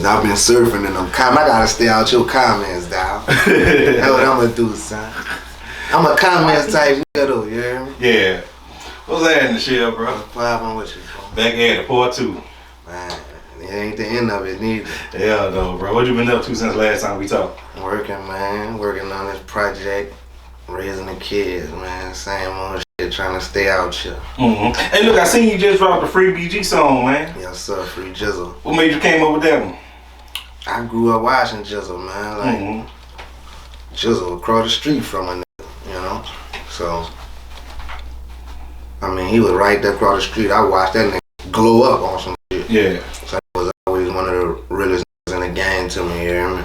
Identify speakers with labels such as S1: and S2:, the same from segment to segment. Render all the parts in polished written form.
S1: Cause I've been surfing in them comments. I gotta stay out your comments, dog. That's what I'm gonna do, son. I'm a comments type nigga though, you hear me?
S2: Yeah. What's that in the shell, bro?
S1: What's poppin' with you, bro?
S2: Back at it, part 2.
S1: Man, it ain't the end of it neither.
S2: Hell no, bro. What you been up to since last time we talked?
S1: Working, man. Working on this project. Raising the kids, man. Same old shit, trying to stay out here.
S2: Hey, look, I seen you just dropped the Free BG song, man.
S1: Yes, sir, Free Jizzle.
S2: What made you came up with that one?
S1: I grew up watching Jizzle, man. Like, Jizzle across the street from a nigga, you know? So, I mean, he was right there across the street. I watched that nigga glow up on some shit.
S2: Yeah.
S1: So he was always one of the realest niggas in the game to me, you hear me?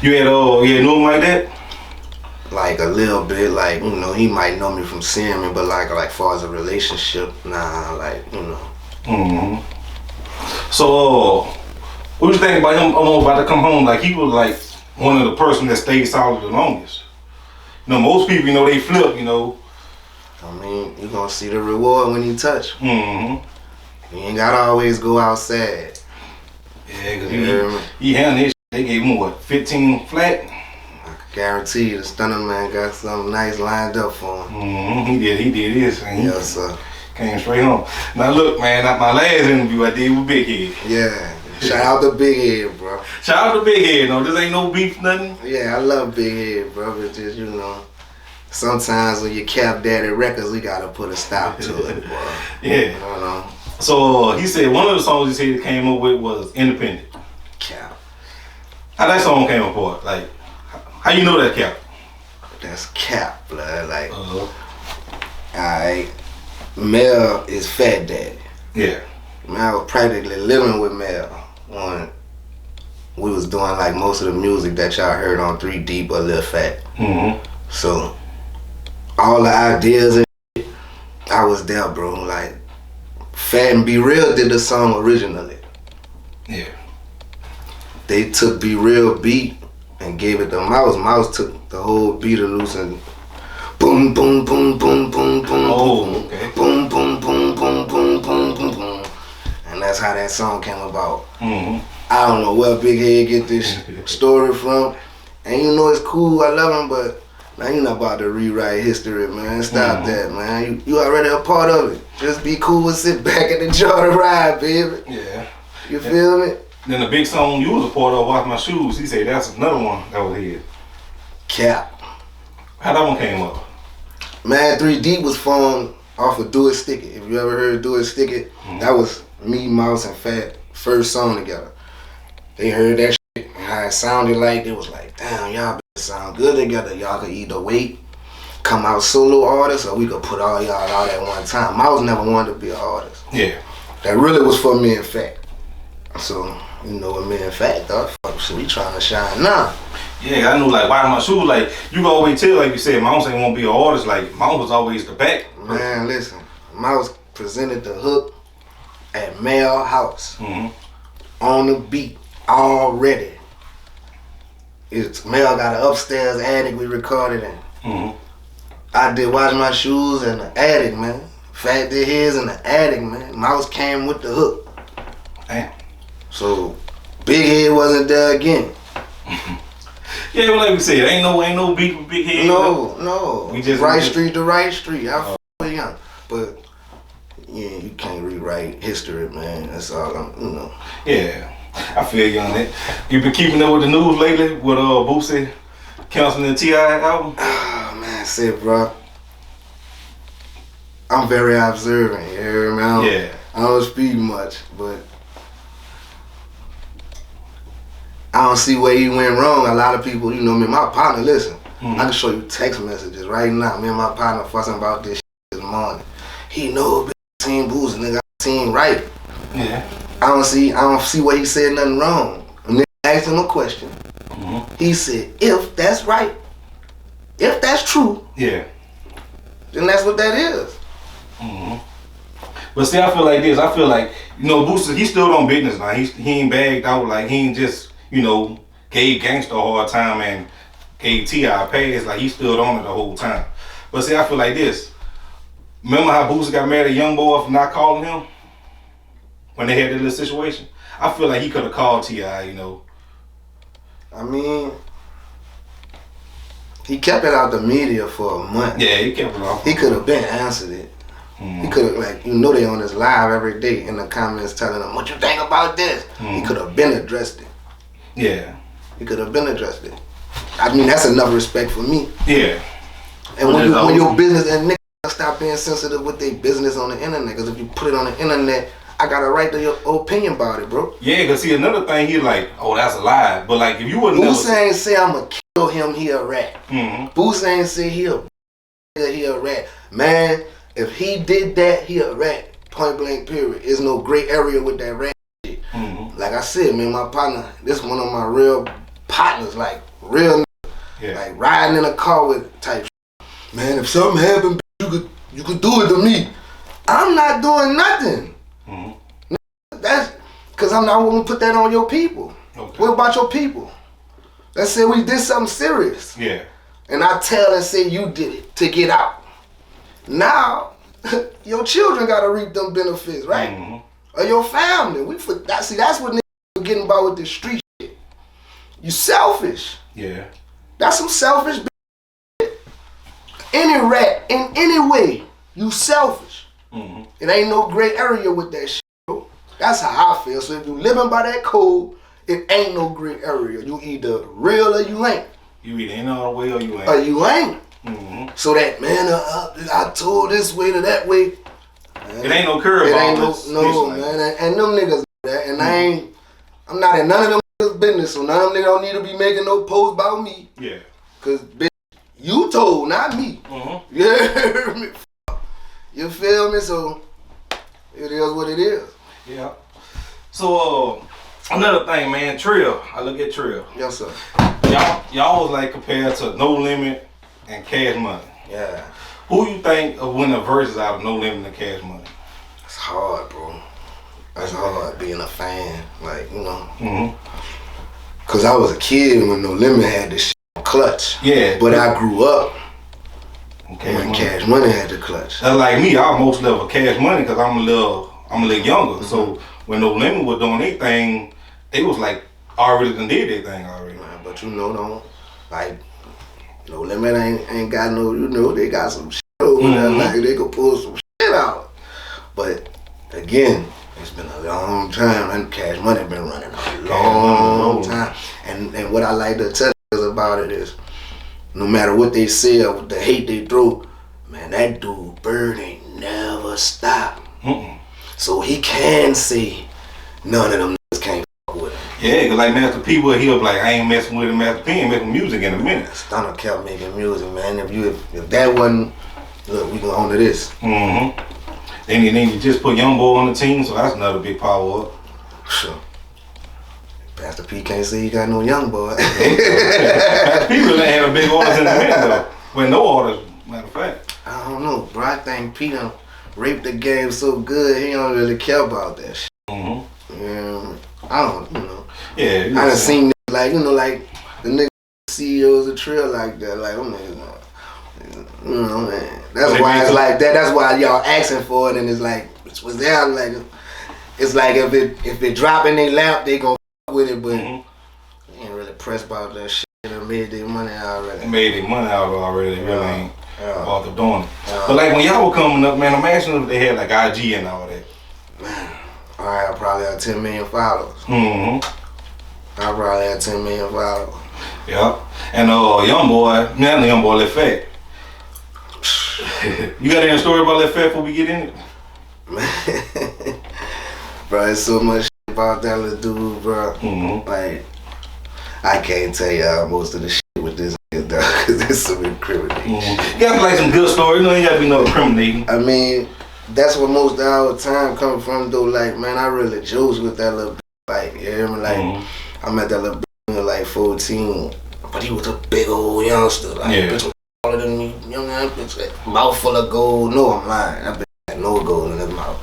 S2: You had knew him like that?
S1: Like a little bit, like, you know, he might know me from seeing me, but like far as a relationship, nah, like, you know.
S2: So, what you think about him about to come home? Like, he was like one of the person that stayed solid the longest. You know, most people, you know, they flip, you know.
S1: I mean, you gonna see the reward when you touch. You ain't gotta always go outside.
S2: Yeah, cause he handled his shit. They gave him what, 15 flat?
S1: Guarantee you, the Stunner Man got something nice lined up for him.
S2: He did his thing.
S1: Yes, sir.
S2: Came straight home. Now look, man, my last interview I did with Big Head.
S1: Yeah. Shout out to Big Head, bro.
S2: Shout out to Big Head, no, this ain't no beef, nothing.
S1: Yeah, I love Big Head, bro. It's just, you know, sometimes when you Cap Daddy Records, we gotta put a stop to it, bro.
S2: Yeah.
S1: You know?
S2: So he said one of the songs he said he came up with was Independent.
S1: Cap.
S2: How that song came apart? Like, how you know that, Cap?
S1: That's Cap, blood. Like, alright, Mel is Fat Daddy.
S2: Yeah.
S1: Man, I was practically living with Mel when we was doing like most of the music that y'all heard on 3 Deep or Lil Fat. So, all the ideas and shit, I was there, bro. Like, Fat and Be Real did the song originally.
S2: Yeah.
S1: They took Be Real beat and gave it to Mouse. Mouse took the whole beat of loose and boom, boom, boom, boom, boom, boom, boom, boom, boom, boom, boom, boom, boom, boom, boom. And that's how that song came about. I don't know where Big Head get this story from. And you know it's cool, I love him, but now you're not about to rewrite history, man. Stop that, man. You already a part of it. Just be cool and sit back and enjoy the ride, baby.
S2: Yeah.
S1: You feel me?
S2: Then the big song you was a part of, Wash My Shoes, he said that's another one that was his.
S1: Cap.
S2: How that one came up?
S1: Man, 3 Deep was formed off of Do It Stick It. If you ever heard Do It Stick It, that was me, Mouse, and Fat first song together. They heard that shit and how it sounded like, it was like, damn, y'all better sound good together. Y'all could either wait, come out solo artists, or we could put all y'all out at one time. Mouse never wanted to be an artist.
S2: Yeah.
S1: That really was for me and Fat. So, you know what me and Fat thought, fuck, so we trying to shine now.
S2: Yeah, I knew like Wash My Shoes, like you can always tell, like you said, Mouse ain't want to be an artist, like Mouse was always the back.
S1: Man, listen, Mouse presented the hook at Mel House on the beat already. Mel got an upstairs attic we recorded in. I did Wash My Shoes in the attic, man. Fat did his in the attic, man. Mouse came with the hook.
S2: Damn.
S1: So Big Head wasn't there again.
S2: Yeah, well, like we said, ain't no beef with Big Head.
S1: No.
S2: We just
S1: right street to right street. I f with him, but yeah, you can't rewrite history, man. That's all I'm, you know.
S2: Yeah, I feel you on that. You been keeping up with the news lately with Boosie canceling the T.I. album?
S1: Oh man, shit, bro. I'm very observant, you hear me? I don't speak much, but I don't see where he went wrong. A lot of people, you know, me and my partner, listen, I can show you text messages right now. Me and my partner fussing about this shit this morning. He know Team Boosie, nigga, team right.
S2: Yeah.
S1: I don't see where he said nothing wrong. And then I asked him a question. He said, if that's right, if that's true,
S2: yeah,
S1: then that's what that is.
S2: But see, I feel like this. I feel like, you know, Boosie, he still on business now. He ain't bagged out. Like, he ain't just, you know, gave Gangsta a hard time and gave T.I. pass. Like, he stood on it the whole time. But see, I feel like this. Remember how Boosie got mad at Young Boy for not calling him when they had that little situation? I feel like he could have called T.I., you know.
S1: I mean, he kept it out the media for a month.
S2: Yeah, he kept it off.
S1: He could have been answered it. He could have, like, they on his live every day in the comments telling him, what you think about this? He could have been addressed it.
S2: Yeah.
S1: He could have been addressed it. I mean, that's enough respect for me.
S2: Yeah.
S1: And when your business, and niggas stop being sensitive with their business on the internet, because if you put it on the internet, I got a right to your opinion about it, bro.
S2: Yeah, because see, another thing, he like, oh, that's a lie. But like, if you wouldn't
S1: Boosie ain't say I'ma kill him, he a rat. Boosie ain't say he a rat. Man, if he did that, he a rat. Point blank, period. There's no gray area with that rat shit. Like I said, man, my partner, this one of my real partners, like real, like riding in a car with type. Man, if something happened, you could do it to me. I'm not doing nothing. That's because I'm not willing to put that on your people. Okay. What about your people? Let's say we did something serious.
S2: Yeah. And
S1: I tell and say you did it to get out. Now, your children got to reap them benefits, right? Or your family. See, that's what niggas forgetting about with this street shit. You selfish.
S2: Yeah.
S1: That's some selfish shit. Any rat, in any way, you selfish. It ain't no gray area with that shit, bro. That's how I feel. So if you living by that code, it ain't no gray area. You either real or you ain't.
S2: You either in all the way or you ain't.
S1: Or you ain't. So that, man, I told this way to that way. Man,
S2: it ain't no curve.
S1: It ain't no, man. And them niggas know that. And I'm not in none of them niggas' business. So none of them niggas don't need to be making no post about me.
S2: Yeah.
S1: Cause, bitch, you told, not me. Yeah. You feel me? So it is what it is.
S2: Yeah. So another thing, man, Trill. I look at Trill.
S1: Yes, sir.
S2: Y'all was like compared to No Limit and Cash Money.
S1: Yeah.
S2: Who you think of winning verses out of No Limit and Cash Money?
S1: It's hard, bro. It's hard being a fan, like, you know. Cause I was a kid when No Limit had this shit on clutch.
S2: Yeah.
S1: But I grew up when Cash Money had the clutch.
S2: Like me, I almost love Cash Money because I'm a little younger. So when No Limit was doing their thing, they was like already done did their thing already.
S1: Man, but don't like No Limit ain't got no, they got some shit over there, like they could pull some shit out. But again, it's been a long time, and Cash Money been running a long time. And what I like to tell you about it is, no matter what they say or the hate they throw, man, that dude Bird ain't never stopped. So he can say none of them niggas can't fuck with him.
S2: Yeah, cause like Master P, he'll be like, I ain't messing with him. Master P ain't making music in a minute.
S1: Stunner kept making music, man. If that wasn't, look, we going on to this.
S2: Then you just put Young Boy on the team, so that's another big power up.
S1: Sure. Pastor P can't say he got no Young Boy.
S2: Pastor P really had a big orders in the minute though. With no orders, matter of fact.
S1: I don't know, bro. I think P done raped the game so good, he don't really care about that shit. Yeah, I don't,
S2: Yeah.
S1: I done seen niggas like, like the niggas CEOs of Trill like that. Like, them niggas, man. That's why it's like that. That's why y'all asking for it, and it's like, was there like, it's like if it drop in their lap, they gon' fuck with it, but they ain't really pressed about that shit. They made their money already.
S2: They made their money out already. They really ain't bothered doing it. But like when y'all were coming up, man, I'm asking if they had like IG and all that.
S1: Man, I probably had 10 million followers. I probably had 10 million followers.
S2: Yeah. And Young Boy, man, the Young Boy Lil Fat. You got any story about Lil Fat before we get in it?
S1: Man, bro, there's so much shit about that little dude, bro. Like, I can't tell y'all most of the shit with this nigga, dog, because it's some incriminating. You
S2: got like some good stories, you ain't got to be no incriminating.
S1: I mean, that's what most of our time coming from, though. Like, man, I really jokes with that little bitch. Like, you hear me? Like, I met that little bitch at like 14, but he was a big old youngster. Like, bitch was taller than me, young ass bitch, mouth full of gold. No, I'm lying. That bitch had no gold in his mouth.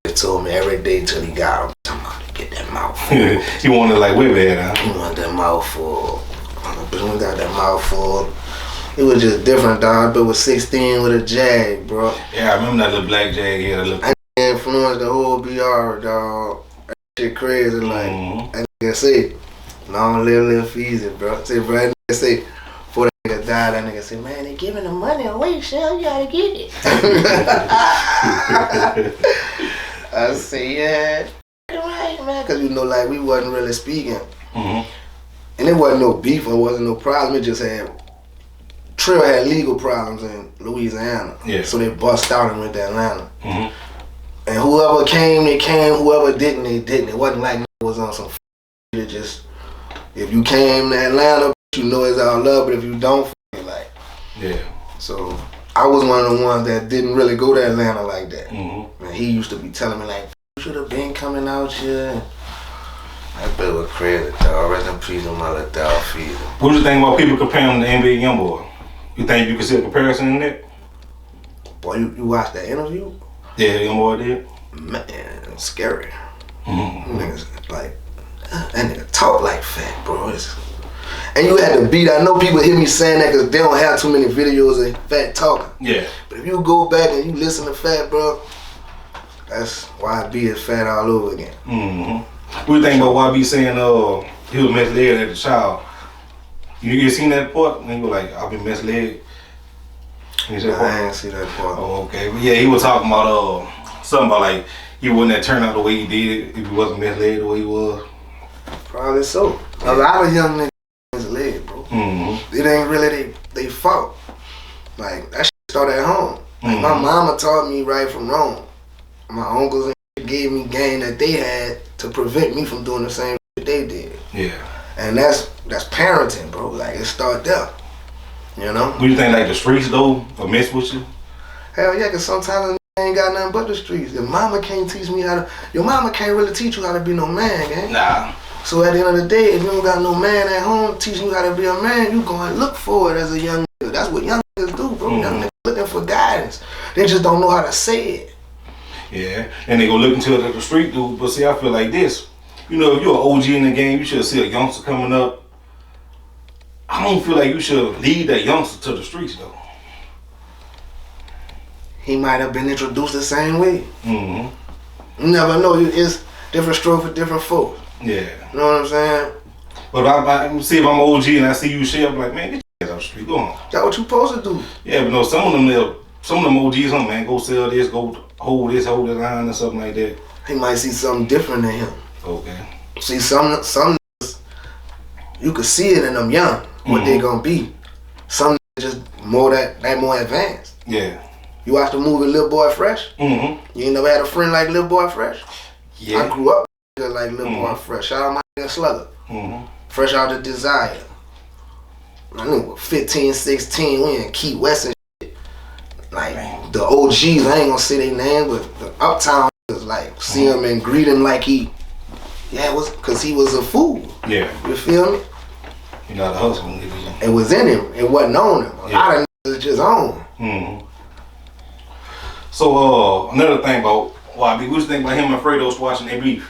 S1: He told me every day till he got him, somebody get that mouth full.
S2: He wanted like whip it, huh?
S1: He wanted that mouth full. Bitch, we got that mouth full. It was just different, dog. But was 16 with a Jag, bro.
S2: Yeah, I remember that little black Jag. Yeah, that little.
S1: I influenced the whole BR, dog. shit crazy. Like, that nigga say, long live Lil Feezy, bro. Say, bro, that nigga say, before that nigga died, that nigga say, man, they giving the money away, Shell, you gotta get it. I say, yeah, right, man, because you know, like, we wasn't really speaking. And it wasn't no beef, or wasn't no problem. It just had, Trill had legal problems in Louisiana.
S2: Yeah.
S1: So they bust out and went to Atlanta. And whoever came, they came. Whoever didn't, they didn't. It wasn't like it was on some shit. Just, if you came to Atlanta, you know it's all love, but if you don't, like.
S2: Yeah.
S1: So I was one of the ones that didn't really go to Atlanta like that. And he used to be telling me, like, you should have been coming out here. That bitch was crazy, dog. Rest in peace on my little dog Feezy.
S2: What do you think about people comparing him to NBA Youngboy? You think you can see a comparison in that?
S1: Boy, you watched that interview?
S2: Yeah, Youngboy did.
S1: Man, it's scary. Niggas like, that nigga talk like Fat, bro. And you had to beat. I know people hear me saying that because they don't have too many videos of Fat talking.
S2: Yeah.
S1: But if you go back and you listen to Fat, bro, that's YB is Fat all over again.
S2: What do you think about YB saying he was misled as a child? You seen that part? And he was like, I've been misled.
S1: I ain't see that part.
S2: Oh, okay. But yeah, he was talking about something about like he wouldn't have turned out the way he did if he wasn't misled the way he was.
S1: Probably so. A lot of young niggas misled, bro. It ain't really they fault. Like, that shit started at home. Like, my mama taught me right from wrong. My uncles and shit gave me game that they had to prevent me from doing the same shit they did.
S2: Yeah.
S1: And that's parenting, bro. Like, it started there. You know?
S2: Do you think like the streets though will mess with you?
S1: Hell yeah, cause sometimes I ain't got nothing but the streets. Your mama can't teach me your mama can't really teach you how to be no man, gang.
S2: Nah.
S1: So at the end of the day, if you don't got no man at home teaching you how to be a man, you go and look for it as a young nigga. That's what young niggas do, bro. Young niggas looking for guidance. They just don't know how to say it.
S2: Yeah, and they go look into it at the street dude. But see, I feel like this. You know, if you're an OG in the game, you should see a youngster coming up. I don't feel like you should lead that youngster to the streets though.
S1: He might have been introduced the same way.
S2: You
S1: never know. It's different stroke for different folks.
S2: Yeah.
S1: You know what I'm saying?
S2: But I see if I'm an OG and I see you shit, I'm like, man, get your ass off the street, go on.
S1: That's what you supposed to do.
S2: Yeah, but no, some of them OGs, man, go sell this, go hold this, hold that line or something like that.
S1: He might see something different in him.
S2: Okay.
S1: See, some you could see it in them young, what they gonna be. Some just more that more advanced.
S2: Yeah.
S1: You watch the movie Lil Boy Fresh? You ain't never had a friend like Lil Boy Fresh?
S2: Yeah.
S1: I grew up like Lil Boy Fresh. Shout out my nigga Slugger. Fresh out of Desire. I knew 15, 16, we in Key West and shit. Like, the OGs, I ain't gonna say their name, but the Uptown was like, see him and greet him like it was, cause he was a fool.
S2: Yeah.
S1: You feel me?
S2: You know the hustle.
S1: It was in him. It wasn't on him. A lot of niggas just on.
S2: So another thing about YB, what you think about him and Fredo squashing their beef?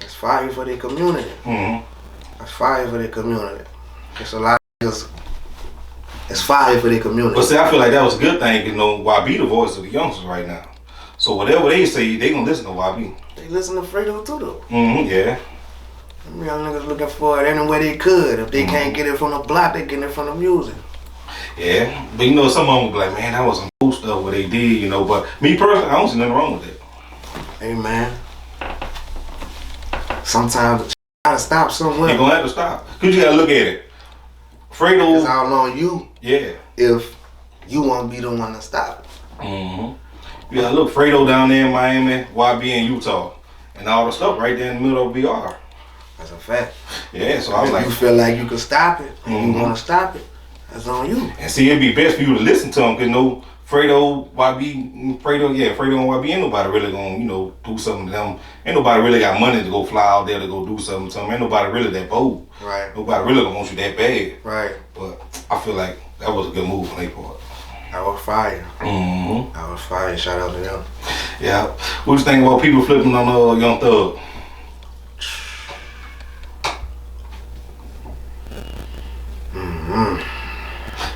S1: It's fire for their community. It's fire for their community. It's a lot of niggas. It's fire for their community.
S2: But see, I feel like that was a good thing, you know, YB the voice of the youngsters right now. So whatever they say, they gonna listen to YB.
S1: They listen to Fredo too though.
S2: Yeah.
S1: Them young niggas looking for it any way they could. If they can't get it from the block, they get it from the music.
S2: Yeah, but you know, some of them be like, man, that was some cool stuff what they did, you know. But me personally, I don't see nothing wrong with it.
S1: Hey man, sometimes you gotta stop somewhere.
S2: You're gonna have to stop, cause you gotta look at it. Fredo,
S1: it's all on you.
S2: Yeah.
S1: If you want to be the one to stop it.
S2: You gotta look, Fredo down there in Miami, YB in Utah, and all the stuff right there in the middle of BR.
S1: That's a fact.
S2: Yeah, so I was like,
S1: you feel like you can stop it, and you want to stop it. That's on you.
S2: And see, it'd be best for you to listen to him, cause no Fredo, Fredo and YB ain't nobody really gonna, you know, do something to them. Ain't nobody really got money to go fly out there to go do something to them. Ain't nobody really that bold.
S1: Right.
S2: Nobody really gonna want you that bad.
S1: Right.
S2: But I feel like that was a good move on their part.
S1: That was fire. That was fire. Shout out to them.
S2: Yeah. What you think about people flipping on Young Thug?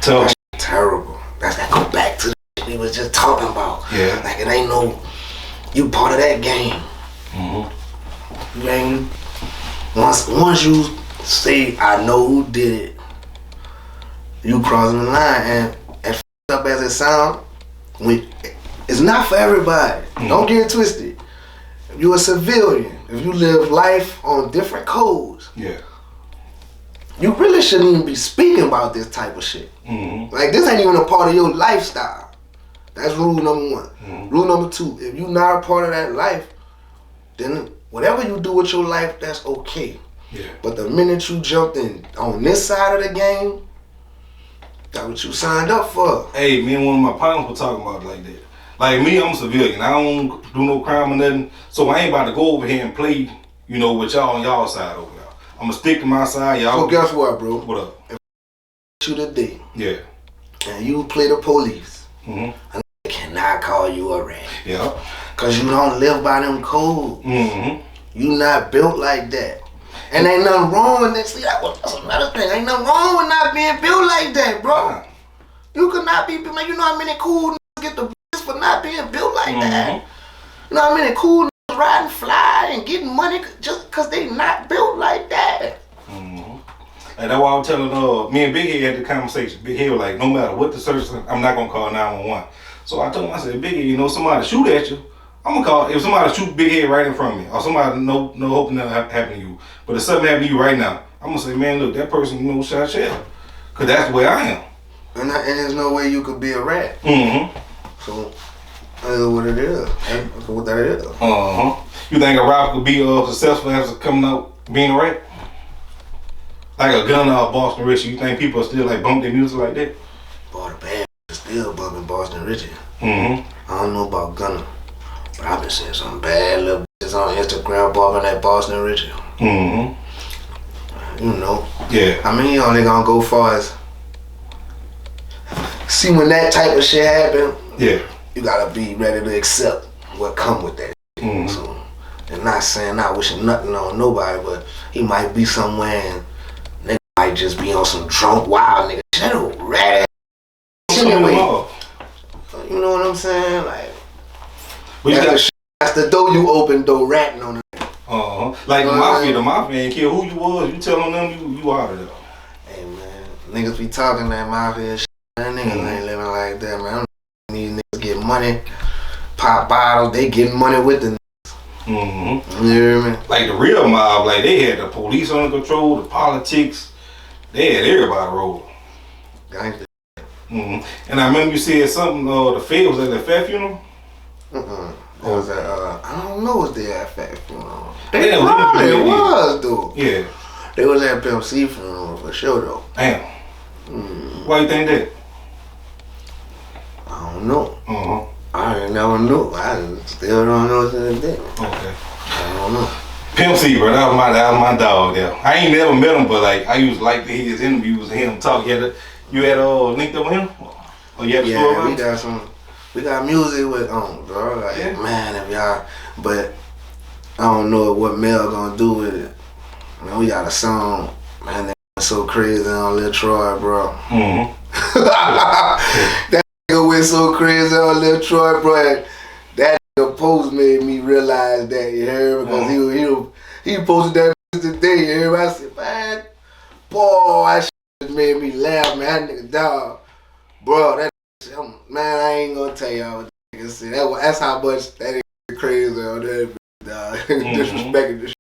S2: Tough.
S1: Terrible. That's that go back to the shit we was just talking about.
S2: Yeah.
S1: Like it ain't no, you part of that game. You ain't once you say I know who did it, you crossing the line, and as up as it sounds, it's not for everybody. Don't get it twisted. If you're a civilian, if you live life on different codes, you really shouldn't even be speaking about this type of shit. Like, this ain't even a part of your lifestyle. That's rule number one. Rule number two, if you're not a part of that life, then whatever you do with your life, that's okay. But the minute you jumped in on this side of the game, that's what you signed up for.
S2: Hey, me and one of my partners were talking about it like that. Like me, I'm a civilian. I don't do no crime or nothing. So I ain't about to go over here and play, with y'all on y'all side over there. I'm going to stick to my side. Y'all.
S1: So guess what, bro?
S2: What up?
S1: If you today,
S2: and
S1: you play the police, I cannot call you a rat. Because you don't live by them codes. You not built like that. And ain't nothing wrong with that. See, that's another thing. Ain't nothing wrong with not being built like that, bro. You could not be built. You know how many cool niggas get the bitch for not being built like that? You know how many cool niggas riding fly and getting money just because they not built like that?
S2: And that's why I was telling me and Big Head had the conversation. Big Head was like, no matter what the search, I'm not going to call 911. So I told him, I said, Big Head, somebody shoot at you, I'm going to call. If somebody shoot Big Head right in front of me, or somebody no hope nothing happen to you, but if something happen to you right now, I'm going to say, man, look, that person shot shell. Because that's the way I am.
S1: And there's no way you could be a rat. So, that's what it is. That's what that is.
S2: You think a rapper could be successful after coming out being a rat? Like a Gunna or Boston Richie, you think people still like bump their music like that?
S1: Boy, the band is still bumping Boston Richie. I don't know about Gunna, but I've been seeing some bad little bitches on Instagram bumping that Boston Richie. I mean, you only gonna go far as see when that type of shit happen. You gotta be ready to accept what come with that. So, and not wishing nothing on nobody, but he might be somewhere and nigga might just be on some drunk wild nigga. That old rat ass. Anyway, you know what I'm saying? Like, that's the door you open, though, ratting on it.
S2: Like the mafia ain't care who you was. You telling them you out of there.
S1: Hey man, niggas be talking that mafia shit. Man, niggas ain't living like that, man. These niggas get money, pop bottles, they getting money with the niggas. You hear me?
S2: Like the real mob, like they had the police under control, the politics, they had everybody rolling.
S1: Gangsta.
S2: And I remember you said something, the Fed was at the Fed funeral?
S1: It was at, I don't know what they at Fat funeral. They probably was, though.
S2: Yeah.
S1: They was at Pimp C funeral for sure, though.
S2: Damn. Why you think that?
S1: I don't know. I ain't never knew. I still don't know to this day.
S2: Okay.
S1: I don't know.
S2: Pimp C, bro, that was my dog there. I ain't never met him, but like I used to like to hear his interviews and hear him talk. You had linked up with him? Or you had a story about him?
S1: We got music with bro. Like, man, if y'all, but I don't know what Mel gonna do with it. Man, we got a song, man, that went so crazy on Lil Troy, bro. That nigga went so crazy on Lil Troy, bro. That nigga post made me realize that, you heard? Because he posted that today, you heard? I said, man, boy, that shit made me laugh, man. That nigga, dog. Bro, that man, I ain't gonna tell y'all what that nigga said. That's how much that nigga crazy on that dog. Disrespecting the shit.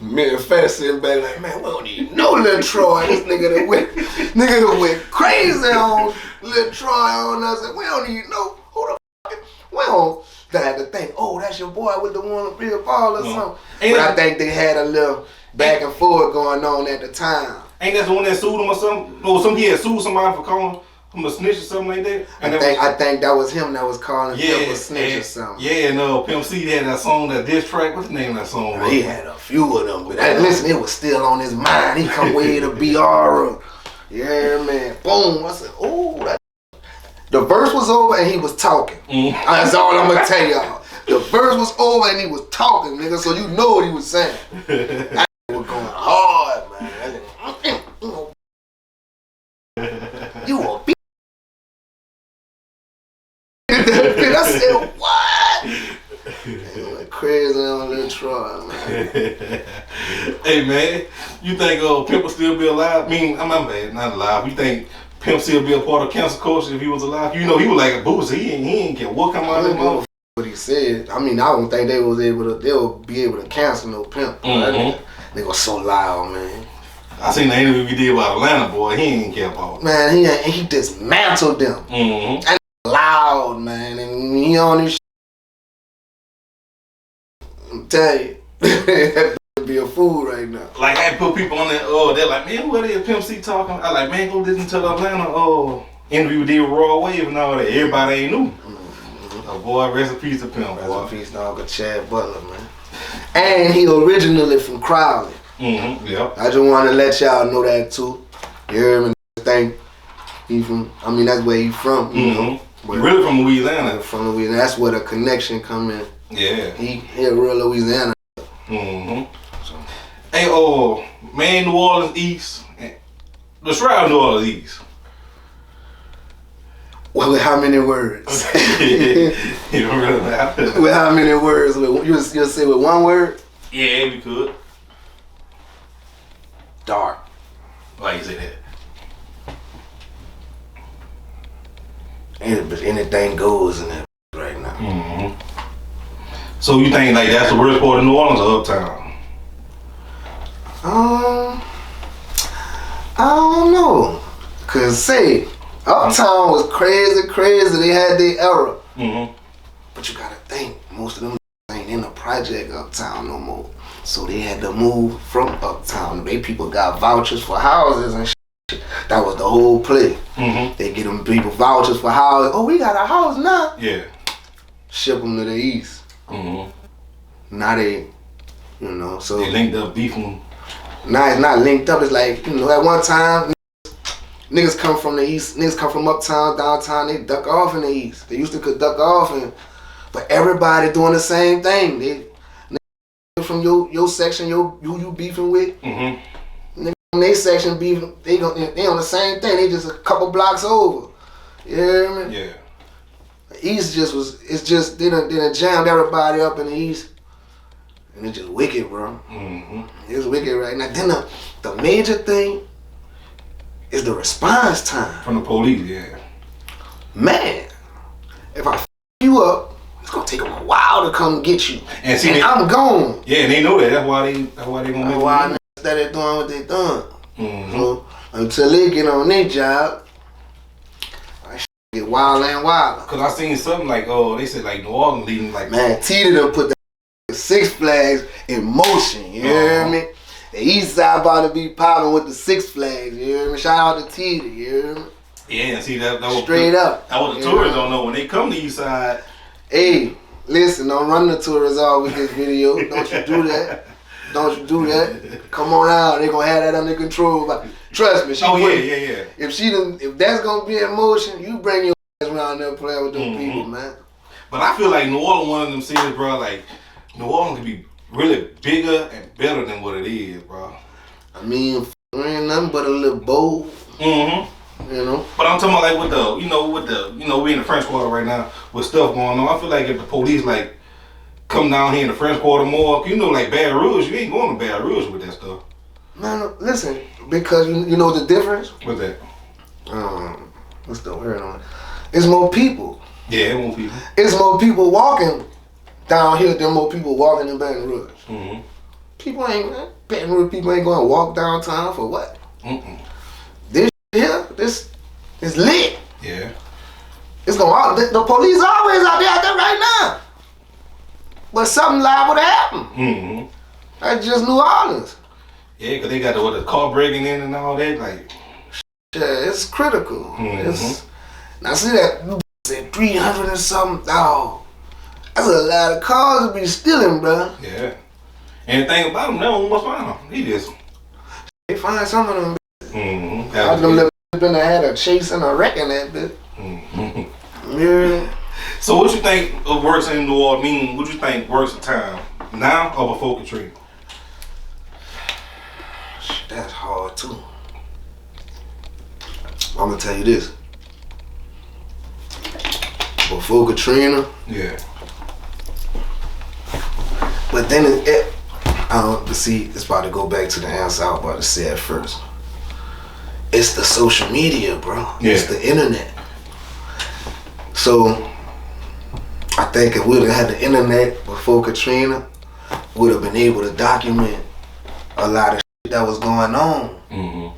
S1: Me and Fat sitting back like, man, we don't even know Lil Troy. This nigga that went crazy on Lil Troy on us, and we don't even know who the fuck. We don't have to think, oh, that's your boy with the one to be a ball or something. But I think they had a little back and forth going on at the time.
S2: Ain't that the one that sued him or something? Or he had sued somebody for calling him a snitch or something like that?
S1: I think that was him that was calling him a snitch or something.
S2: Yeah, and Pimp C had that song, that diss track. What's the name of that song?
S1: He had a few of them, but listen, it was still on his mind. He come way to BR. Yeah, man. Boom. I said, oh, the verse was over and he was talking. That's all I'm gonna tell y'all. The verse was over and he was talking, nigga, so you know what he was saying. That was going hard, man. You a bitch. I said, what? They went crazy on Lil Troy. Detroit, man.
S2: Hey man, you think Pimp will still be alive? I mean, I'm bad, not alive. You think Pimp still be a part of cancel culture if he was alive? You know, he was like a booster. He ain't care what come out of his mouth.
S1: What he said. I mean, I don't think they would be able to cancel no Pimp. They was so loud, man.
S2: I seen the interview we did about Atlanta, boy. He ain't care about it.
S1: Man, he dismantled them. And loud, man. And he on this shit. I'm telling you, that be a fool right now.
S2: Like, I put people on there, they're like, man, what is Pimp C talking? I like, man, go listen to the Atlanta interview we did with Raw Wave and all that. Everybody ain't knew. Boy, rest in peace to Pimp, boy.
S1: Rest in peace to Uncle Chad Butler, man. And he originally from Crowley.
S2: Yep.
S1: I just want to let y'all know that too. You hear me? Think he from? I mean, that's where he from. You know.
S2: He really from Louisiana.
S1: From Louisiana. That's where the connection come in.
S2: Yeah.
S1: He real Louisiana.
S2: So. Hey, man, New Orleans East. Describe New Orleans East.
S1: Well, with how many words?
S2: You don't really know.
S1: With how many words? You'll say with one word?
S2: Yeah, we could.
S1: Dark.
S2: Why you say that?
S1: Anything goes in there right now.
S2: So you think like that's the worst part of New Orleans or Uptown?
S1: I don't know. Cause say Uptown was crazy. They had their era. But you gotta think, most of them ain't in the project Uptown no more. So they had to move from Uptown. They people got vouchers for houses and shit. That was the whole play. They get them people vouchers for houses. Oh, we got a house now.
S2: Yeah.
S1: Ship them to the east. Now they, so
S2: they linked up beefing.
S1: Now it's not linked up. It's like, at one time, niggas come from the east, niggas come from uptown, downtown, they duck off in the east. They used to could duck off, but everybody doing the same thing. They from your section, you beefing with, niggas from their section beefing, they on the same thing. They just a couple blocks over. You hear me?
S2: Yeah.
S1: The east they done jammed everybody up in the east. And it's just wicked, bro. It's wicked right now. Then the major thing is the response time.
S2: From the police, yeah.
S1: Man, if I f you up, it's gonna take them a while to come get you. And I'm gone.
S2: Yeah, and they know that. That's why they gonna make
S1: why they doing what they doing. So until they get on their job, I get wild and wild.
S2: Cause I seen something like, they said like New Orleans leading like.
S1: Man, Tita done put the Six Flags in motion. You hear me? The east side about to be popping with the Six Flags. You hear me? Shout out to Tita. You hear me?
S2: Yeah, see that was
S1: straight up.
S2: That was the tourists don't know when they come to east side.
S1: Hey, listen, don't run the tourists off with this video. Don't you do that. Don't you do that. Come on out. They gonna have that under control. But trust me,
S2: yeah.
S1: If that's gonna be in motion, you bring your ass around there playing with them people, man.
S2: But I feel like New Orleans one of them cities, bro. Like New Orleans could be really bigger and better than what it is, bro.
S1: I mean, ain't nothing but a little bowl.
S2: But I'm talking about like we in the French Quarter right now with stuff going on. I feel like if the police like come down here in the French Quarter more, like Baton Rouge, you ain't going to Baton Rouge with that stuff.
S1: Man, listen, because you know the difference.
S2: What's that?
S1: What's the word on it? It's more people.
S2: Yeah, more people.
S1: It's more people walking down here than more people walking in Baton Rouge. Baton Rouge people ain't going to walk downtown for what? This here, this is lit.
S2: Yeah.
S1: It's going to, the police always out there right now. But something liable to happen. That's just New Orleans.
S2: Yeah, because they got the car breaking in and all that. Like,
S1: yeah, it's critical. Now see that 300 and something. Oh, that's a lot of cars to be stealing, bro.
S2: Yeah. And the thing about them, they don't must find them.
S1: They find some of them.
S2: That's
S1: them little been had a chase and a wreck in that bit. Yeah.
S2: So what you think of works in New Orleans? Mean, what you think works in town now or before Katrina?
S1: That's hard too. I'm gonna tell you this. Before Katrina,
S2: yeah,
S1: But then see, it's about to go back to the answer I was about to say at first. It's the social media, bro.
S2: Yeah.
S1: It's the internet. So I think if we'd have had the internet before Katrina, we'd have been able to document a lot of shit that was going on.
S2: Mm-hmm.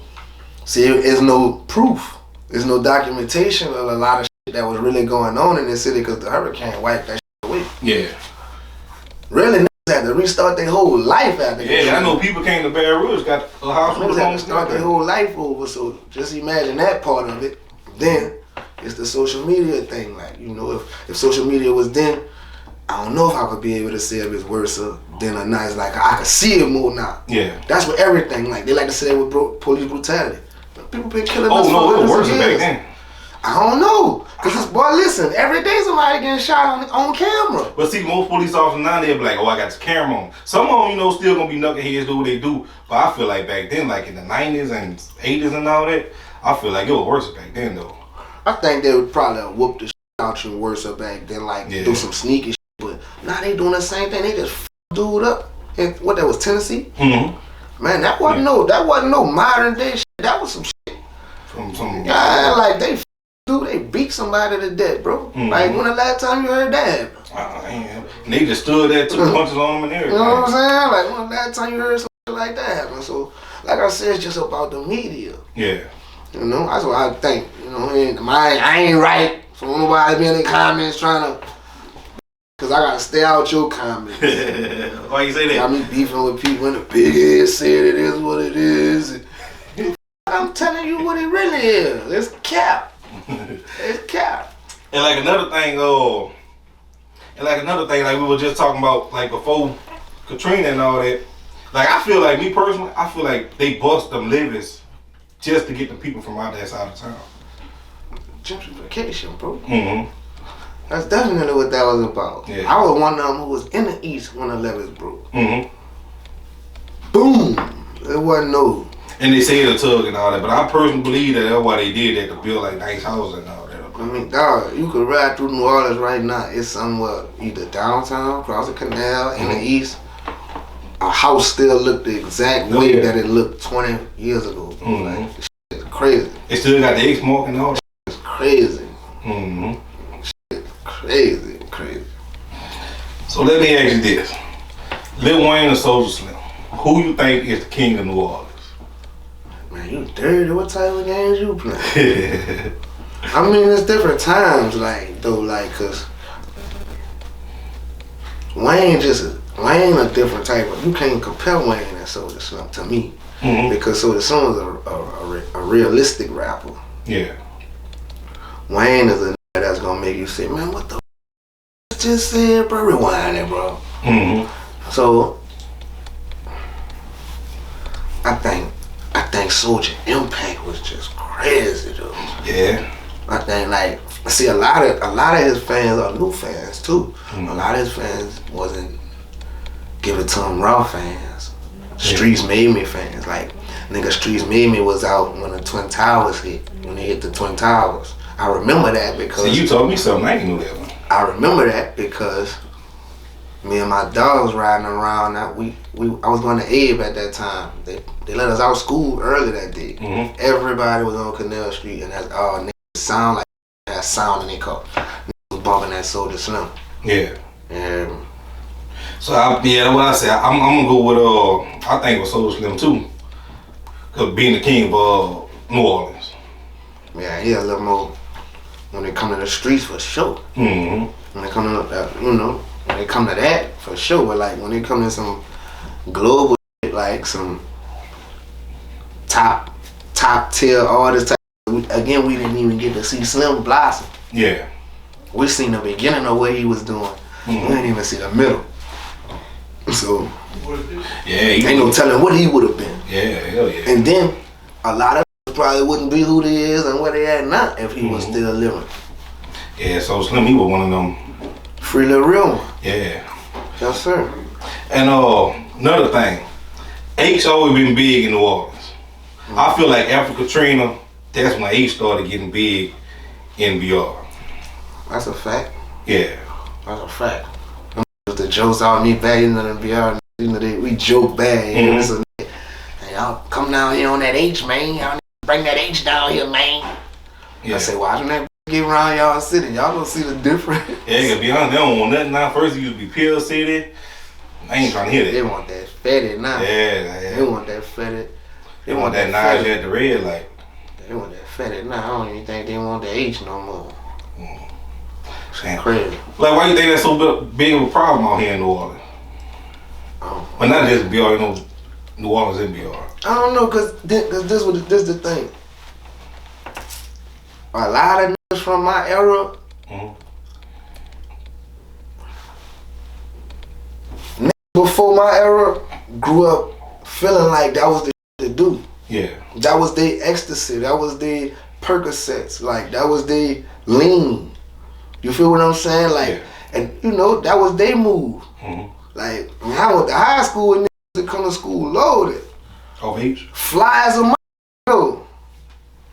S1: See, there's no proof. There's no documentation of a lot of shit that was really going on in this city because the hurricane wiped that shit away.
S2: Yeah.
S1: Really, niggas had to restart their whole life after
S2: Yeah,
S1: Katrina.
S2: I know people came to Baton Rouge, got a house with
S1: Niggas
S2: a
S1: had
S2: home
S1: to start their whole life over, so just imagine that part of it. Then, it's the social media thing. Like, you know, if social media was then, I don't know if I could be able to say if it's worse than or not. It's like, I could see it more now.
S2: Yeah.
S1: That's what everything, like, they like to say that with police brutality. People been killing us
S2: Oh,
S1: for
S2: no, it was
S1: hundreds
S2: worse
S1: of
S2: back
S1: years.
S2: then.
S1: I don't know. Because, boy, listen, every day somebody getting shot on camera.
S2: But see, most police officers now, they'll be like, oh, I got the camera on. Some of them, you know, still gonna be knuckleheads, do what they do. But I feel like back then, like in the 90s and 80s and all that, I feel like it was worse back then, though.
S1: I think they would probably have whooped the shit out you worse back then, like, do some sneaky shit. But now they doing the same thing. They just dude up. And what, that was Tennessee?
S2: Mm-hmm.
S1: Man, that wasn't no modern day shit. That was some shit.
S2: From some
S1: Yeah, like they beat somebody to death, bro.
S2: Mm-hmm.
S1: Like, when the last time you heard that happen?
S2: And they just stood there, took punches on them and everything.
S1: You know what I'm saying? Like, when the last time you heard something like that happen? So, like I said, it's just about the media.
S2: Yeah.
S1: You know, that's what I think. You know, and I ain't right. So nobody be in the comments trying to, cause I gotta stay out your comments.
S2: Why you say that?
S1: Got me beefing with people in the big head said it is what it is. I'm telling you what it really is. It's cap. It's cap.
S2: And like another thing, like we were just talking about, like before Katrina and all that. Like I feel like, me personally, I feel like they bust them levees just to get the people from out that side of town.
S1: Gentrification, bro.
S2: Mm-hmm.
S1: That's definitely what that was about.
S2: Yeah.
S1: I was one of them who was in the East when the levees broke.
S2: Mm-hmm.
S1: Boom. It wasn't no.
S2: And they say it's a tug and all that, but I personally believe that that's why they did that, to build like nice houses and all that.
S1: I mean, dog, you could ride through New Orleans right now. It's somewhere either downtown, across the canal, in the East. A house still looked the exact way that it looked 20 years ago.
S2: Mm-hmm.
S1: Like, this shit is crazy.
S2: It still got the X-mark and all that.
S1: It's crazy.
S2: Mm-hmm.
S1: Crazy.
S2: So let me ask you this. Lil Wayne or Soulja Slim, who you think is the king of New Orleans?
S1: Man, you dirty. What type of games you play? I mean, it's different times, like, though, like, cause Wayne a different type of, you can't compare Wayne and Soulja Slim to me.
S2: Mm-hmm.
S1: Because Soulja Slim is a realistic rapper.
S2: Yeah.
S1: Wayne is a nigga that's gonna make you say, man, what the just said, bro? Rewind it, bro.
S2: Mm-hmm.
S1: So I think Soulja impact was just crazy, though.
S2: Yeah.
S1: I think, like, see, a lot of his fans are new fans too.
S2: Mm-hmm.
S1: A lot of his fans wasn't give it to him raw fans. Streets Made Me fans. Like, nigga, Streets Made Me was out when the Twin Towers hit. When they hit the Twin Towers. I remember that because
S2: See, you told me something, I ain't knew that one.
S1: I remember that because me and my dogs riding around. I was going to Abe at that time. They let us out of school early that day.
S2: Mm-hmm.
S1: Everybody was on Canal Street, and that's all niggas sound like that sound in their car. Niggas was bumping that Soulja Slim.
S2: Yeah.
S1: And
S2: So that's what I said. I'm gonna go with I think with Soulja Slim too, cause being the king of New Orleans.
S1: yeah, he a little more when they come to the streets for sure.
S2: Mm-hmm.
S1: When they come to when they come to that for sure. But like when they come to some global shit, like some top tier artists, again, we didn't even get to see Slim blossom.
S2: Yeah.
S1: We seen the beginning of what he was doing.
S2: Mm-hmm.
S1: We didn't even see the middle. So
S2: Yeah.
S1: ain't no telling what he would have been.
S2: Yeah. Hell yeah.
S1: And then a lot of probably wouldn't be who they is and where they at now if he was still living.
S2: Yeah. So Slim, he was one of them.
S1: Free Lil Real one.
S2: Yeah.
S1: Yes, sir.
S2: And another thing, H always been big in New Orleans. Mm-hmm. I feel like after Katrina, that's when H started getting big in VR.
S1: That's a fact.
S2: Yeah.
S1: That's a fact. Them was the jokes off me bad, you know, them BR, you know, we joke bad, you know, so, hey, y'all come down here on that H, man. Y'all bring that H down here, man. Yeah. I say, watching that get around y'all city, y'all don't see the difference.
S2: Yeah, to be honest, they don't want nothing now. First it used to be Pill City. I ain't trying to hear that.
S1: They want that fetty now.
S2: Yeah.
S1: They want that fetty.
S2: They want that Nige at the red light.
S1: They want that fetty now. I don't even think they want the H no more.
S2: Damn.
S1: Crazy.
S2: Like, why you think that's so big of a problem out here in New Orleans? But not just BR, you know, New Orleans and BR.
S1: I don't know, cause this the thing. A lot of niggas from my era, niggas before my era grew up feeling like that was the shit to do.
S2: Yeah.
S1: That was their ecstasy. That was their Percocets. Like, that was their lean. You feel what I'm saying? Like, and you know, that was their move. Like, when I went to high school and niggas would come to school loaded.
S2: Off H?
S1: Fly as a mother.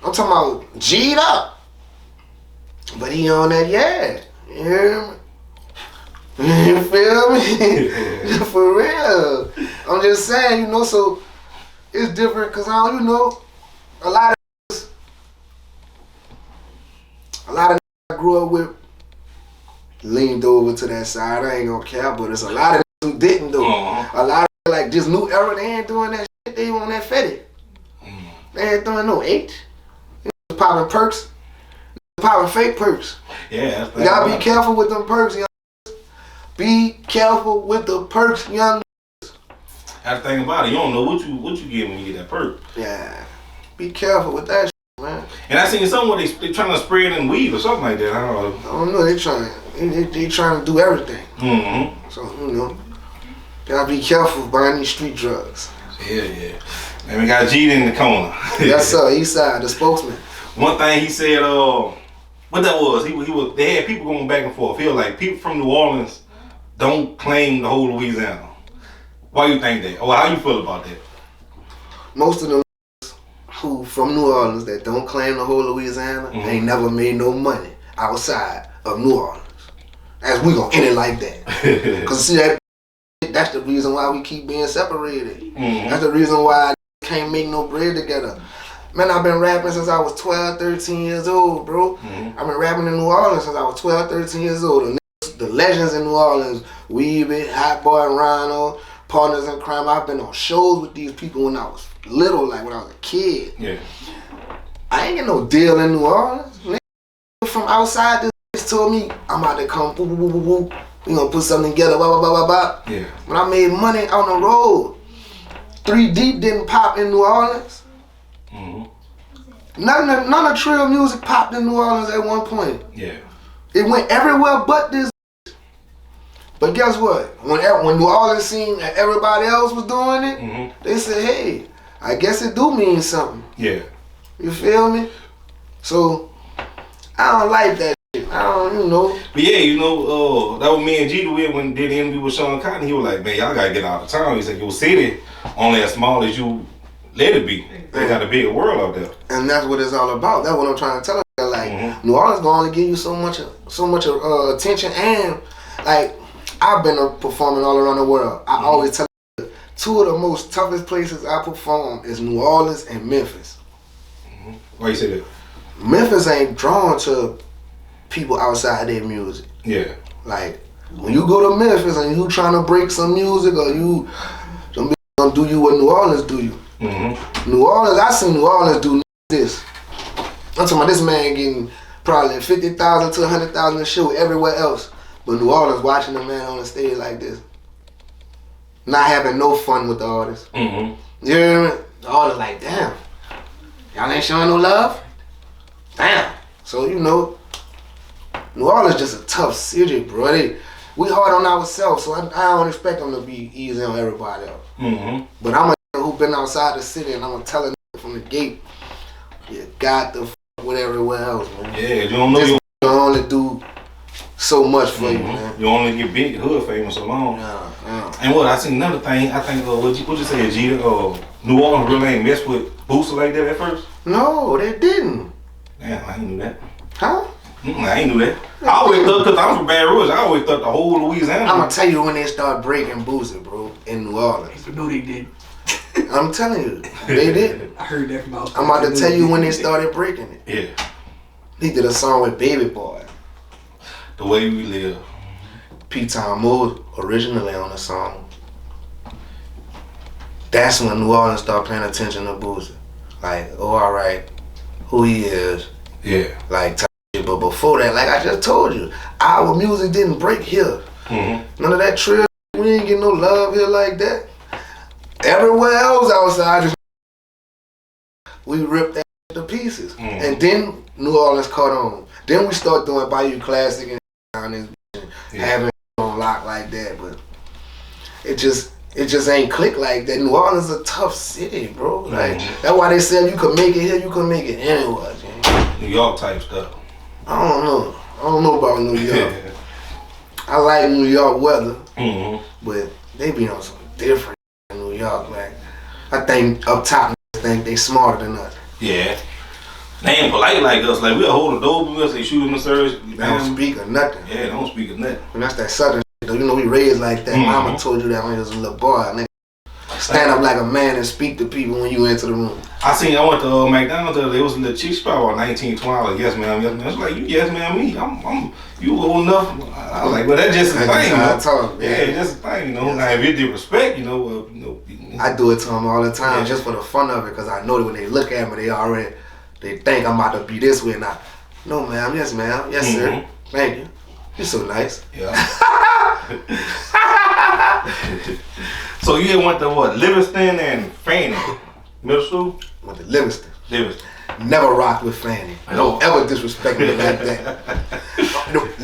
S1: I'm talking about G'd up. But he on that, yeah. You hear me? You feel me? For real. I'm just saying, you know, so it's different because I don't, you know, a lot of I grew up with leaned over to that side. I ain't gonna care, but it's a lot of who didn't though. A lot of like this new era, they ain't doing that shit. They on that fetty. They ain't doing no H. They popping perks. They popping fake perks.
S2: Yeah.
S1: You gotta be careful with them perks, young. Be careful with the perks, young.
S2: That's the thing about it. You don't know what you get when you get that perk.
S1: Yeah. Be careful with that shit, man.
S2: And I seen somewhere they trying to spray it in weed or something like that. I
S1: don't know. They trying to do everything. So, you know, gotta be careful buying these street drugs.
S2: Yeah. And we got G in the corner.
S1: Yes, sir. Eastside, the spokesman.
S2: One thing he said, what that was, he was. They had people going back and forth. Feel like people from New Orleans don't claim the whole Louisiana. Why you think that? Or how you feel about that?
S1: Most of them who from New Orleans that don't claim the whole Louisiana ain't never made no money outside of New Orleans. As we gonna end it like that. Cause see that's the reason why we keep being separated. That's the reason why I can't make no bread together. Man, I've been rapping since I was 12, 13 years old, bro. I've been rapping in New Orleans since I was 12, 13 years old. The legends in New Orleans, Weebie, Hot Boy, Rhino, Partners in Crime. I've been on shows with these people when I was little, like when I was a kid.
S2: Yeah.
S1: I ain't get no deal in New Orleans. Niggas from outside this told me I'm about to come, boo, boo, boo, boo, boo. We gonna put something together, blah, blah, blah, blah, blah.
S2: Yeah.
S1: When I made money on the road, 3 Deep didn't pop in New Orleans. None of Trill music popped in New Orleans at one point.
S2: Yeah.
S1: It went everywhere but this. But guess what? When New Orleans seen that everybody else was doing it, they said, hey, I guess it do mean something.
S2: Yeah.
S1: You feel me? So, I don't like that shit. I don't, you know.
S2: But yeah, you know, that was me and G did when did the interview with Sean Cotton. He was like, man, y'all gotta get out of town. He said, your city only as small as you let it be. They got a bigger world out there.
S1: And that's what it's all about. That's what I'm trying to tell you. Like, New Orleans gonna only give you so much attention, and like, I've been performing all around the world. I always tell you, 2 of the most toughest places I perform is New Orleans and Memphis.
S2: Why you say that?
S1: Memphis ain't drawn to people outside their music.
S2: Yeah.
S1: Like, when you go to Memphis and you trying to break some music, or you gonna do you what New Orleans do you. New Orleans, I seen New Orleans do this. I'm talking about this man getting probably 50,000 to 100,000 a show everywhere else. But New Orleans watching the man on the stage like this. Not having no fun with the artist. You hear me? The artist like, damn. Y'all ain't showing no love? Damn. So, you know, New Orleans just a tough city, bro. We hard on ourselves, so I don't expect them to be easy on everybody else. But I'm a who been outside the city, and I'm gonna tell a from the gate, you got to f with everywhere else, man.
S2: Yeah, you don't know
S1: you only do so much for you, man.
S2: You only get big hood famous alone. And what I seen another thing, I think what you say, G, New Orleans really ain't messed with Boosie like that at first?
S1: No, they didn't.
S2: Damn, I ain't knew that.
S1: Huh?
S2: I ain't knew that. I always thought, because I'm from Baton Rouge, I always thought the whole Louisiana.
S1: I'm gonna tell you when they start breaking Boosie, bro, in New Orleans.
S3: No, they did.
S1: I'm telling you, they did.
S3: I heard that from outside.
S1: I'm about to tell you when they started breaking it.
S2: Yeah.
S1: He did a song with Baby Boy.
S2: The Way We Live.
S1: P-Town Moore originally on the song. That's when New Orleans started paying attention to Boosie. Like, oh, alright, who he is.
S2: Yeah.
S1: Like, type shit. But before that, like I just told you, our music didn't break here.
S2: Mm-hmm.
S1: None of that trill. We ain't get no love here like that. Everywhere else outside, we ripped that to pieces.
S2: Mm-hmm.
S1: And then New Orleans caught on. Then we start doing Bayou Classic and having on lock like that. But it just ain't click like that. New Orleans is a tough city, bro. Like that's why they said you could make it here, you could make it anywhere.
S2: New York type stuff.
S1: I don't know about New York. I like New York weather, but they be on some different in New York. Like I think up top think they smarter than us.
S2: Yeah. They ain't polite like us. Like we'll hold a door with us, they shoot them in service.
S1: They don't speak or nothing.
S2: Yeah, they don't speak of nothing.
S1: And that's that southern shit though. You know we raised like that. Mama told you that when you was a little boy. Nigga. Stand up like a man and speak to people when you enter the room.
S2: I went to McDonald's the other day. It was a little cheap spot on 1920. Like, yes ma'am, yes ma'am. It's like, you yes ma'am me. You old enough. I was like, well that's just a thing.
S1: That's how I talk,
S2: yeah, just a thing, you know. Yes. Now if you did respect, you know,
S1: I do it to them all the time just for the fun of it, because I know that when they look at me, they think I'm about to be this way. Now, no ma'am, yes ma'am, yes sir, thank you. You're so nice.
S2: Yeah. So you went to what? Livingston and Fanning Middle School?
S1: Went to Livingston.
S2: Livingston.
S1: Never rocked with Fanning. Don't ever disrespect me like that.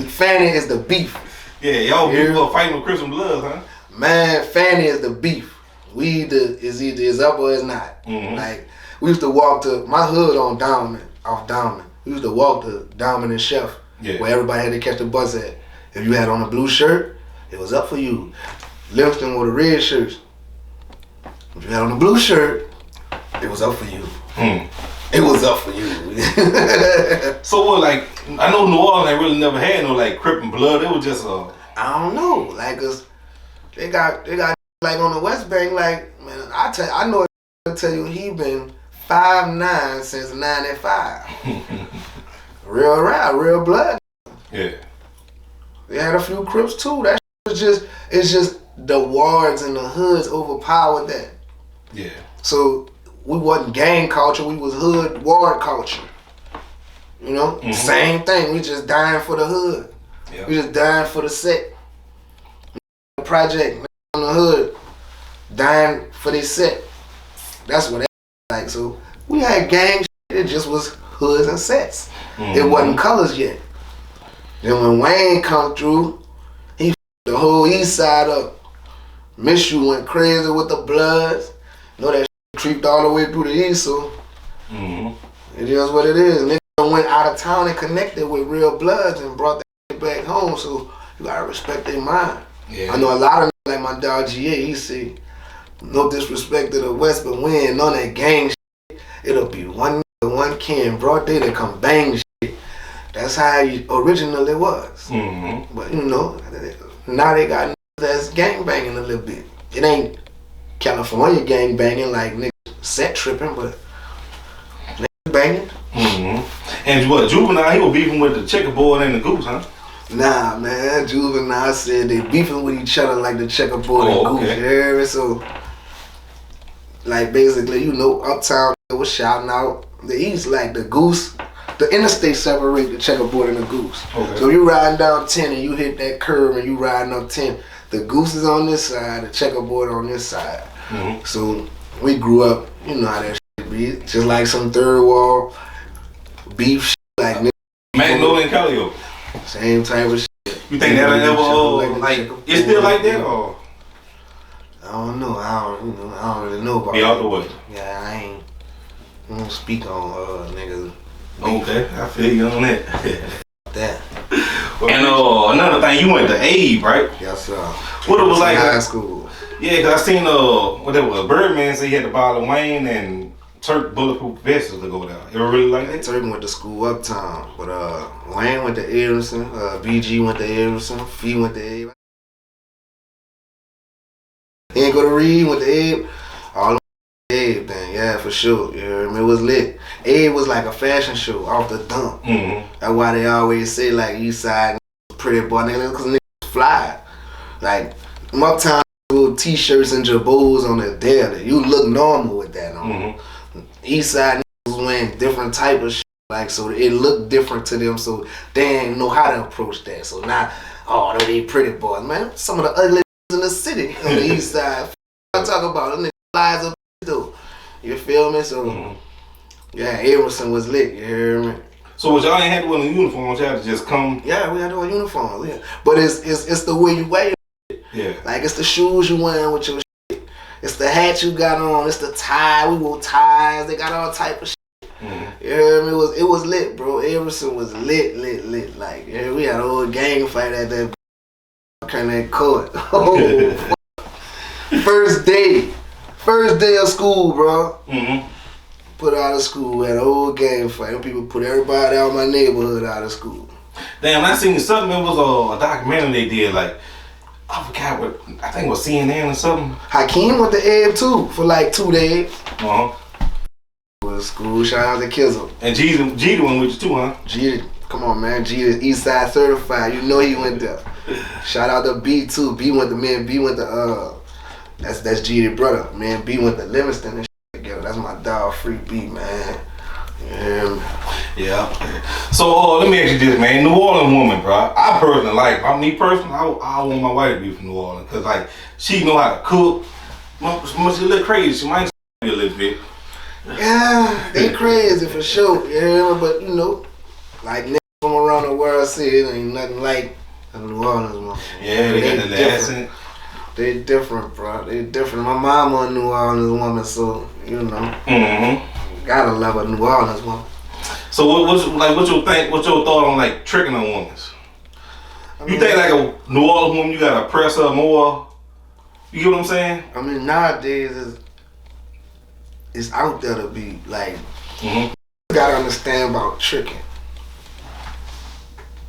S1: Fanning is the beef.
S2: Yeah, y'all people fighting with Crips and Bloods, huh?
S1: Man, Fanning is the beef. We is up or it's not. Like we used to walk to my hood on Dowman, off Dowman. We used to walk to Dowman and Chef, where everybody had to catch the bus at. If you had on a blue shirt, it was up for you. Livingston wore the red shirts. If you had on a blue shirt, it was up for you. It was up for you.
S2: So what, like, I know New Orleans ain't really never had no like Crip and Blood. It was just
S1: I don't know, like, cause they got like on the West Bank, like, man, I know I tell you he been 5'9" since '95. Real rap, real blood.
S2: Yeah.
S1: They had a few Crips too. That was it's just the wards and the hoods overpowered that.
S2: Yeah.
S1: So we wasn't gang culture, we was hood ward culture. You know? Same thing. We just dying for the hood. Yeah. We just dying for the set. The project on the hood, dying for this set. That's what that like. So we had gang shit, it just was hoods and sets. It wasn't colors yet. Then when Wayne come through, he the whole east side up. Miss You went crazy with the Bloods. Know that shit creeped all the way through the east, so it is what it is. Niggas went out of town and connected with real Bloods and brought that shit back home, so you gotta respect their mind. Yeah. I know a lot of niggas like my dog GA, he say, no disrespect to the West, but we ain't on that gang shit. It'll be one nigga, one kin, broad day to come bang shit. That's how it originally was. But you know, now they got that's gang banging a little bit. It ain't California gang banging like niggas set tripping, but niggas banging.
S2: And what, Juvenile, he was beefing with the checkerboard and the goose, huh?
S1: Nah, man, Juvenile said they beefing with each other like the checkerboard and goose. Yeah, so like basically, you know, uptown was shouting out the east like the goose. The interstate separate the checkerboard and the goose. So you riding down 10 and you hit that curve and you riding up 10. The goose is on this side, the checkerboard on this side. So we grew up, you know how that shit be. Just like some third wall beef shit like
S2: Magnolia and Calliope.
S1: Same type of shit.
S2: You think that'll ever like it's still like that or?
S1: I don't know. I don't really know about
S2: be out the way.
S1: Yeah, I don't speak on niggas.
S2: Okay, I feel you on that.
S1: That.
S2: And another thing, you went to Abe, right?
S1: Yes, sir.
S2: What it was like?
S1: High school.
S2: Yeah, cause I seen what it was. Birdman say he had to bother Wayne and Turk bulletproof vests to go down. You ever really like that?
S1: Turk went to school uptown, but Wayne went to Everson, BG went to Everson, Fee went to Abe. He ain't go to Reed, went to Abe. All them Abe then, yeah, for sure. You heard me? It was lit. Abe was like a fashion show off the dump. That's why they always say like Eastside pretty boy niggas, cause niggas fly. Like them uptown little t-shirts and jabos on their daily. You look normal with that on. Eastside niggas wearing different type of shit, like so it looked different to them, so they ain't know how to approach that. So now, oh, they pretty boys, man. Some of the ugly in the city on the east side. I talk about them niggas flies up though. You feel me? So yeah, Everson was lit. You hear me?
S2: So what y'all ain't had to wear a uniform? Y'all had to just come?
S1: Yeah, we had to wear uniforms. Yeah, but it's the way you wear it.
S2: Yeah.
S1: Like it's the shoes you wearing with your shit. It's the hat you got on. It's the tie. We wore ties. They got all type of shit. You hear me? It was lit, bro. Everson was lit. Like yeah, we had a whole gang fight at that kind of court. Oh, first day of school, bro. Put out of school, had a whole gang fight. Them people put everybody out of my neighborhood out of school.
S2: Damn, I seen something. It was a documentary they did. Like I forgot what. I think it was CNN or something.
S1: Hakeem went to Ebb too for like 2 days. Was school. Shout out to Kizzle.
S2: And Jeter went with you too, huh?
S1: Jeter, come on, man. Jeter Eastside certified. You know he went there. Shout out to B too. B went to that's Jeter brother. Man, B went to Livingston and shit together. That's my dog, Free B, man.
S2: Yeah. So let me ask you this, man. New Orleans woman, bro. I personally like. I want my wife to be from New Orleans, cause like she know how to cook. She a little crazy. She might be a little bit.
S1: Yeah, they crazy for sure. Yeah, but you know, like niggas from around the world say it ain't nothing like a New Orleans woman.
S2: Yeah, they got the accent.
S1: They different, bro. They different. My mama a New Orleans woman, so you know. Gotta love a New Orleans woman.
S2: So what your thought on like tricking on women? You think like a New Orleans woman you gotta press her more? You get what I'm saying?
S1: I mean nowadays it's out there to be like you gotta understand about tricking.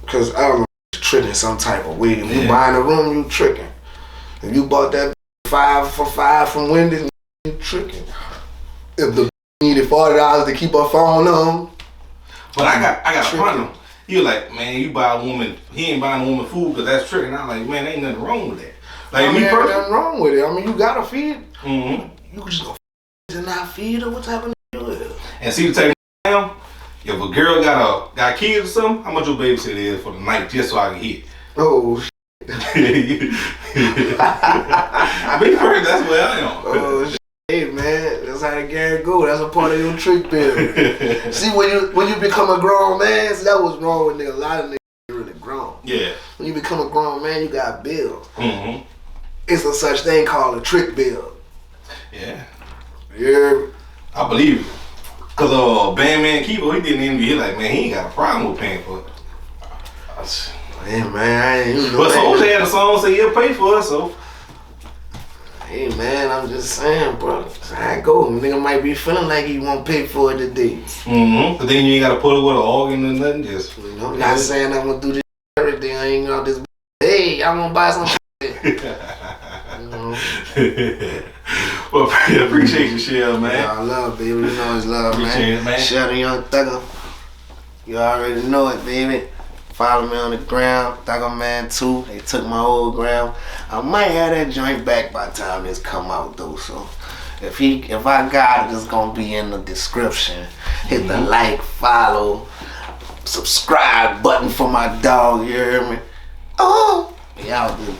S1: Cause I don't know tricking some type of way. If you buying a room, you tricking. If you bought that 5 for 5 from Wendy's, you tricking. If the needed $40 to keep her phone on.
S2: But I got a partner. He like, man, you buy a woman, he ain't buying a woman food because that's tricking. I'm like, man, ain't nothing wrong with that. Like me personally,
S1: nothing wrong with it. I mean, you gotta feed. You just go and not feed her. What type of nigga is?
S2: And see the type now, if a girl got kids or something, how much your babysitter is for the night just so I can hit.
S1: Oh shit.
S2: Me first, that's where I am.
S1: Oh shit. Hey man, that's how the game go. That's a part of your trick bill. See, when you become a grown man, see, that was wrong with niggas. A lot of niggas really grown.
S2: Yeah.
S1: When you become a grown man, you got bills. It's a such thing called a trick bill.
S2: Yeah.
S1: Yeah.
S2: I believe it. Cause Bandman Keeper, he didn't interview. He like, man, he ain't got a problem with paying for it.
S1: Hey man, I ain't even know.
S2: But Soulja had a song say he'll pay for it, so.
S1: Hey man, I'm just saying, bro. That's how it go. Nigga might be feeling like he won't pay for it today.
S2: But then you ain't gotta put it with an organ or nothing, just.
S1: You know, not saying I'm gonna do this everything. I ain't gonna this. Hey, I'm gonna buy some shit. You know.
S2: Well, appreciate you, Shell, man.
S1: Yeah, I love, baby. You know it's love,
S2: appreciate
S1: man.
S2: It, man.
S1: Shell the Young Thugger. You already know it, baby. Follow me on the ground, Thugger Man 2. They took my old ground. I might have that joint back by the time this come out though. So if I got it, it's gonna be in the description. Hit the like, follow, subscribe button for my dog. You hear me? Oh, y'all do.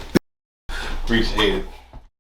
S2: Appreciate it.